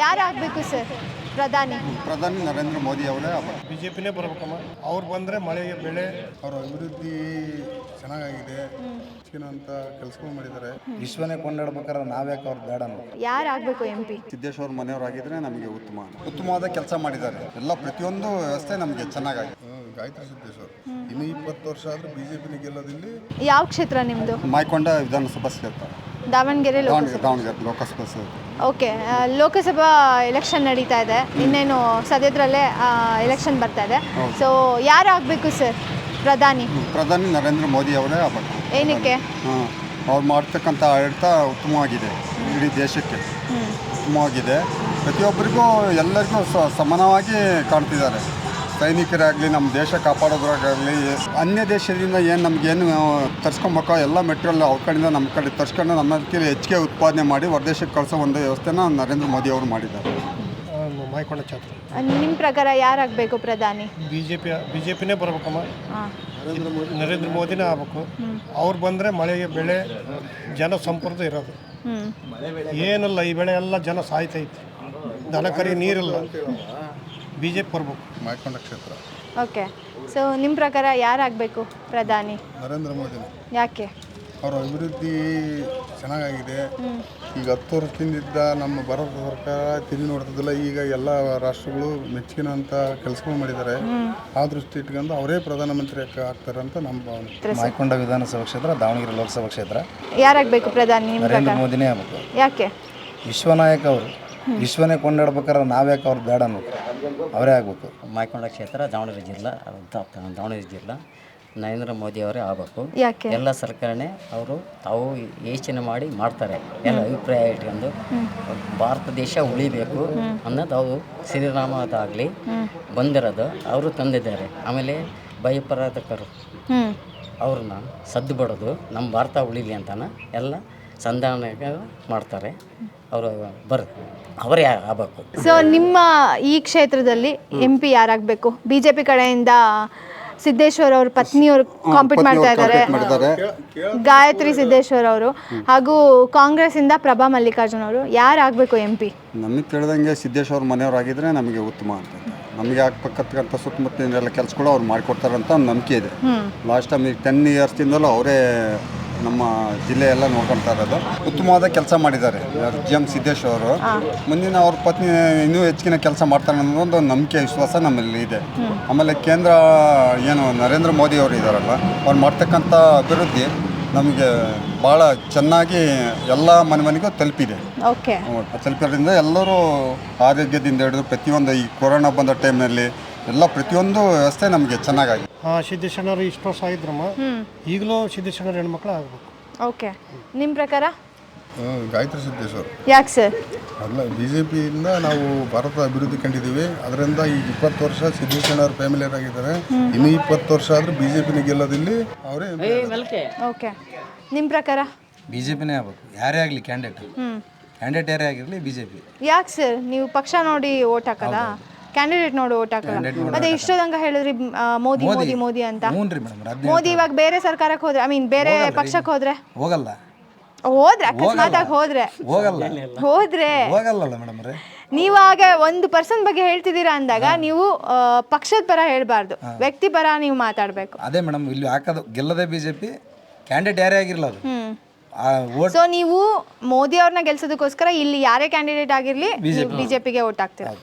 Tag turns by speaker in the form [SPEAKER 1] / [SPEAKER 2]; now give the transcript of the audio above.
[SPEAKER 1] ಯಾರಾಗಬೇಕು sir ಪ್ರಧಾನಿ?
[SPEAKER 2] ಪ್ರಧಾನಿ ನರೇಂದ್ರ ಮೋದಿ ಅವರೇ ಆಗ್ಬೇಕು.
[SPEAKER 3] ಬಿಜೆಪಿನೇ ಬರ್ಬೇಕಮ್ಮ. ಅವ್ರು ಬಂದರೆ ಮಳೆಗೆ ಬೆಳೆ
[SPEAKER 2] ಅವರ ಅಭಿವೃದ್ಧಿ ಚೆನ್ನಾಗಿದೆ, ಅಂತ ಕೆಲಸಗಳು ಮಾಡಿದ್ದಾರೆ.
[SPEAKER 4] ವಿಶ್ವನೇ ಕೊಂಡಾಡ್ಬೇಕಾದ್ರೆ ನಾವ್ಯಾಕೆ ಅವ್ರು ಬೇಡ
[SPEAKER 1] ಯಾರಾಗಬೇಕು MP?
[SPEAKER 2] ಸಿದ್ದೇಶ್ವರ ಮನೆಯವರಾಗಿದ್ದರೆ ನಮಗೆ ಉತ್ತಮವಾದ ಕೆಲಸ ಮಾಡಿದ್ದಾರೆ. ಎಲ್ಲ ಪ್ರತಿಯೊಂದು ವ್ಯವಸ್ಥೆ ನಮಗೆ ಚೆನ್ನಾಗಿದೆ. ಗಾಯತ್ರಿ ಸಿದ್ದೇಶ್ವರ್ ಇನ್ನು 20 ವರ್ಷ ಆದರೂ ಬಿಜೆಪಿನ ಗೆಲ್ಲೋದಿಲ್ಲಿ.
[SPEAKER 1] ಯಾವ ಕ್ಷೇತ್ರ ನಿಮ್ಮದು?
[SPEAKER 2] ಮಾಯಕೊಂಡ ವಿಧಾನಸಭಾ ಕ್ಷೇತ್ರ,
[SPEAKER 1] ದಾವಣಗೆರೆ
[SPEAKER 2] ದಾವಣಗೆರೆ ಲೋಕಸಭಾ ಕ್ಷೇತ್ರ.
[SPEAKER 1] ಓಕೆ, ಲೋಕಸಭಾ ಎಲೆಕ್ಷನ್ ನಡೀತಾ ಇದೆ, ಇನ್ನೇನು ಸದ್ಯದಲ್ಲೇ ಎಲೆಕ್ಷನ್ ಬರ್ತಾ ಇದೆ. ಸೊ ಯಾರಾಗಬೇಕು ಸರ್ ಪ್ರಧಾನಿ?
[SPEAKER 2] ಪ್ರಧಾನಿ ನರೇಂದ್ರ ಮೋದಿ ಅವರೇ ಆಗ್ಬೇಕು.
[SPEAKER 1] ಏನಕ್ಕೆ?
[SPEAKER 2] ಅವ್ರು ಮಾಡ್ತಕ್ಕಂಥ ಆಡಳಿತ ಉತ್ತಮವಾಗಿದೆ, ಇಡೀ ದೇಶಕ್ಕೆ ಉತ್ತಮವಾಗಿದೆ. ಪ್ರತಿಯೊಬ್ಬರಿಗೂ ಎಲ್ಲರಿಗೂ ಸಮಾನವಾಗಿ ಕಾಣ್ತಿದ್ದಾರೆ. ಸೈನಿಕರಾಗಲಿ, ನಮ್ಮ ದೇಶ ಕಾಪಾಡೋದ್ರಾಗಲಿ, ಅನ್ಯ ದೇಶದಿಂದ ಏನು ನಮಗೇನು ತರ್ಸ್ಕೊಬೇಕೋ ಎಲ್ಲ ಮೆಟೀರಿಯಲ್ ಅವ್ರ ಕಡೆಯಿಂದ ನಮ್ಮ ಕಡೆ ತರ್ಸ್ಕೊಂಡು ನಮ್ಮಲ್ಲಿ ಹೆಚ್ಚಿಗೆ ಉತ್ಪಾದನೆ ಮಾಡಿ ಹೊರದೇಶಕ್ಕೆ ಕಳಿಸೋ ಒಂದು ವ್ಯವಸ್ಥೆನ ನರೇಂದ್ರ ಮೋದಿ ಅವರು ಮಾಡಿದ್ದಾರೆ.
[SPEAKER 3] ಮಾಯಕೊಂಡ ಛತ್ರ.
[SPEAKER 1] ನಿಮ್ಮ ಪ್ರಕಾರ ಯಾರಾಗಬೇಕು ಪ್ರಧಾನಿ?
[SPEAKER 3] ಬಿಜೆಪಿನೇ ಬರ್ಬೇಕಮ್ಮ. ನರೇಂದ್ರ ಮೋದಿನೇ ಆಗ್ಬೇಕು. ಅವ್ರು ಬಂದರೆ ಮಳೆಗೆ ಬೆಳೆ ಜನ ಸಂಪರ್ಕ ಇರೋದು ಏನಿಲ್ಲ. ಈ ಬೆಳೆ ಎಲ್ಲ ಜನ ಸಾಯ್ತೈತಿ, ದನ ಕರಿ ನೀರಿಲ್ಲ. ಬಿಜೆಪಿ ಬರ್ಬೇಕು.
[SPEAKER 2] ಮಾಯಕೊಂಡ ಕ್ಷೇತ್ರ.
[SPEAKER 1] ಓಕೆ, ಸೊ ನಿಮ್ಮ ಪ್ರಕಾರ ಯಾರಾಗಬೇಕು ಪ್ರಧಾನಿ?
[SPEAKER 2] ನರೇಂದ್ರ ಮೋದಿ.
[SPEAKER 1] ಯಾಕೆ?
[SPEAKER 2] ಅವರ ಅಭಿವೃದ್ಧಿ ಚೆನ್ನಾಗಿದೆ. ಈಗ 10 ವರ್ಷದಿಂದ ನಮ್ಮ ಭಾರತ ಸರ್ಕಾರ ತಿರುಗಿ ನೋಡ್ತಿದ್ದಿಲ್ಲ. ಈಗ ಎಲ್ಲ ರಾಷ್ಟ್ರಗಳು ಮೆಚ್ಚುಗಿನಂಥ ಕೆಲಸಗಳು ಮಾಡಿದ್ದಾರೆ. ಆ ದೃಷ್ಟಿ ಇಟ್ಕೊಂಡು ಅವರೇ ಪ್ರಧಾನಮಂತ್ರಿ ಆಗ್ತಾರೆ ಅಂತ ನಮ್ಮ ಭಾವನೆ.
[SPEAKER 4] ಮಾಯಕೊಂಡ ವಿಧಾನಸಭಾ ಕ್ಷೇತ್ರ, ದಾವಣಗೆರೆ ಲೋಕಸಭಾ ಕ್ಷೇತ್ರ.
[SPEAKER 1] ಯಾರಾಗಬೇಕು ಪ್ರಧಾನಿ ನಿಮ್ಮ
[SPEAKER 4] ನರೇಂದ್ರ
[SPEAKER 1] ಪ್ರಕಾರ?
[SPEAKER 4] ಮೋದಿನೇ ಆಗ್ಬೇಕು.
[SPEAKER 1] ಯಾಕೆ?
[SPEAKER 4] ವಿಶ್ವನಾಯಕ ಅವರು, ವಿಶ್ವನೇ ಕೊಂಡಾಡ್ಬೇಕಾದ್ರೆ ನಾವ್ಯಾಕೆ ಅವ್ರು ಬೇಡ ಅವರೇ ಆಗಬೇಕು.
[SPEAKER 5] ಮಾಯಕೊಂಡ ಕ್ಷೇತ್ರ, ದಾವಣಗೆರೆ ಜಿಲ್ಲಾ ನರೇಂದ್ರ ಮೋದಿ ಅವರೇ ಆಗಬೇಕು.
[SPEAKER 1] ಯಾಕೆ?
[SPEAKER 5] ಎಲ್ಲ ಸರ್ಕಾರನೇ ಅವರು ತಾವು ಯೋಚನೆ ಮಾಡಿ ಮಾಡ್ತಾರೆ. ಎಲ್ಲ ಅಭಿಪ್ರಾಯ ಇಟ್ಕೊಂಡು ಭಾರತ ದೇಶ ಉಳಿಬೇಕು ಅನ್ನೋದು ಅವರು ಶ್ರೀರಾಮದಾಗಲಿ ಬಂದಿರೋದು ಅವರು ತಂದಿದ್ದಾರೆ. ಆಮೇಲೆ ಭಯೋತ್ಪಾದಕರು ಅವ್ರನ್ನ ಸದ್ದು ಬಡೋದು ನಮ್ಮ ಭಾರತ ಉಳಿಲಿ ಅಂತಾನೆ ಎಲ್ಲ ಸಂಧಾನ ಮಾಡ್ತಾರೆ. ಅವರು ಅವರೇ ಆಗಬೇಕು.
[SPEAKER 1] ಸೊ ನಿಮ್ಮ ಈ ಕ್ಷೇತ್ರದಲ್ಲಿ MP ಯಾರಾಗಬೇಕು? BJP ಕಡೆಯಿಂದ ಸಿದ್ದೇಶ್ವರ್ ಅವ್ರ ಪತ್ನಿಯವರು ಕಾಂಪೀಟ್ ಮಾಡ್ತಾ ಇದ್ದಾರೆ, ಗಾಯತ್ರಿ ಸಿದ್ದೇಶ್ವರ್ ಅವರು, ಹಾಗೂ ಕಾಂಗ್ರೆಸ್ ಇಂದ ಪ್ರಭಾ ಮಲ್ಲಿಕಾರ್ಜುನ್ ಅವರು. ಯಾರಾಗಬೇಕು MP?
[SPEAKER 2] ನಮಗೆ ತಿಳಿದಂಗೆ ಸಿದ್ದೇಶ್ವರ ಮನೆಯವರಾಗಿದ್ದರೆ ನಮಗೆ ಉತ್ತಮ ಅಂತ. ನಮಗೆ ಆಗ್ಬೇಕಂತ ಸುತ್ತಮುತ್ತಲಿನೆಲ್ಲ ಕೆಲಸಗಳು ಅವ್ರು ಮಾಡಿಕೊಡ್ತಾರೆ ಅಂತ ಒಂದು ನಂಬಿಕೆ ಇದೆ. ಲಾಸ್ಟ್ ಟೈಮ್ ಈಗ 10 ಇಯರ್ಸ್ದಿಂದಲೂ ಅವರೇ ನಮ್ಮ ಜಿಲ್ಲೆ ಎಲ್ಲ ನೋಡ್ಕೊಳ್ತಾ ಇರೋದು. ಉತ್ತಮವಾದ ಕೆಲಸ ಮಾಡಿದ್ದಾರೆ GM ಸಿದ್ದೇಶ್ವರ. ಮುಂದಿನ ಅವ್ರ ಪತ್ನಿ ಇನ್ನೂ ಹೆಚ್ಚಿನ ಕೆಲಸ ಮಾಡ್ತಾರೆ ಅನ್ನೋದು ಒಂದು ನಂಬಿಕೆ, ವಿಶ್ವಾಸ ನಮ್ಮಲ್ಲಿ ಇದೆ. ಆಮೇಲೆ ಕೇಂದ್ರ ಏನು ನರೇಂದ್ರ ಮೋದಿ ಅವರು ಇದ್ದಾರಲ್ಲ, ಅವ್ರು ಮಾಡ್ತಕ್ಕಂಥ ಅಭಿವೃದ್ಧಿ ನಮಗೆ ಭಾಳ ಚೆನ್ನಾಗಿ ಎಲ್ಲ ಮನೆಗೂ ತಲುಪಿದೆ.
[SPEAKER 1] ಓಕೆ,
[SPEAKER 2] ತಲುಪಿರೋದ್ರಿಂದ ಎಲ್ಲರೂ ಆರೋಗ್ಯದಿಂದ ಹಿಡಿದು ಪ್ರತಿಯೊಂದು ಈ ಕೊರೋನಾ ಬಂದ ಟೈಮ್ನಲ್ಲಿ ಎಲ್ಲ ಪ್ರತಿಯೊಂದು ವ್ಯವಸ್ಥೆ ನಮಗೆ ಚೆನ್ನಾಗಿದೆ.
[SPEAKER 3] ಸಿದ್ದೇಶ್ವರ ಇಷ್ಟು ವರ್ಷ ಆಗಿದ್ರಮ್ಮ, ಈಗಲೂ ಸಿದ್ದೇಶ್ವರ ಹೆಣ್ಮಕ್ಳು ಆಗಬೇಕು.
[SPEAKER 1] ಓಕೆ, ನಿಮ್ಮ ಪ್ರಕಾರ?
[SPEAKER 2] ಗಾಯತ್ರಿ ಸಿದ್ದೇಶ್ವರ್.
[SPEAKER 1] ಯಾಕೆ ಸರ್?
[SPEAKER 2] ಅಲ್ಲ, BJPಯಿಂದ ನಾವು ಭಾರತ ಅಭಿವೃದ್ಧಿ ಕಂಡಿದ್ದೀವಿ. ಅದರಿಂದ ಈಗ 20 ವರ್ಷ ಸಿದ್ದೇಶ್ವರ ಫ್ಯಾಮಿಲಿಯರ್ ಆಗಿದ್ದಾರೆ. ಇನ್ನು 20 ವರ್ಷ ಆದರೂ BJPನ ಗೆಲ್ಲೋದಿಲ್ಲಿ ಅವರೇ.
[SPEAKER 1] ಓಕೆ, ನಿಮ್ಮ ಪ್ರಕಾರ?
[SPEAKER 4] BJPನೇ ಆಗ್ಬೇಕು. ಯಾರೇ ಆಗಲಿ ಕ್ಯಾಂಡಿಡೇಟ್ ಯಾರೇ ಆಗಿರಲಿ BJP.
[SPEAKER 1] ಯಾಕೆ ಸರ್? ನೀವು ಪಕ್ಷ ನೋಡಿ ಓಟ್ ಹಾಕಲ್ಲ, ಕ್ಯಾಂಡಿಡೇಟ್ ನೋಡಿ ಓಟ್ ಹಾಕಲ್ಲ? ಮತ್ತೆ ಇಷ್ಟೊಂದಂಗ ಹೇಳಿದ್ರಿ ಮೋದಿ ಮೋದಿ ಮೋದಿ ಅಂತ. ಮೋದಿ ಇವಾಗ ಬೇರೆ ಸರ್ಕಾರಕ್ಕೆ ಹೋದ್ರೆ, ಬೇರೆ ಪಕ್ಷಕ್ಕೆ ಹೋದ್ರೆ ಅಕಸ್ಮಾತ್ ಹೋದ್ರೆ ನೀವು ಆಗ ಒಂದು ಪರ್ಸನ್ ಬಗ್ಗೆ ಹೇಳ್ತಿದ್ದೀರಾ ಅಂದಾಗ ನೀವು ಪಕ್ಷದ ಪರ ಹೇಳ್ಬಾರ್ದು, ವ್ಯಕ್ತಿ ಪರ ನೀವು ಮಾತಾಡ್ಬೇಕು.
[SPEAKER 4] ಅದೇ ಮೇಡಮ್, ಇಲ್ಲಿ ಹಾಕೋದು ಗೆಲ್ಲದೆ BJP, ಕ್ಯಾಂಡಿಡೇಟ್ ಯಾರೇ ಆಗಿರಲ್ಲ ಅದು.
[SPEAKER 1] ಸೊ ನೀವು ಮೋದಿ ಅವ್ರನ್ನ ಗೆಲ್ಸೋದಕ್ಕೋಸ್ಕರ ಇಲ್ಲಿ ಯಾರೇ ಕ್ಯಾಂಡಿಡೇಟ್ ಆಗಿರ್ಲಿ BJPಗೆ ಓಟ್ ಹಾಕ್ತೀರಾ?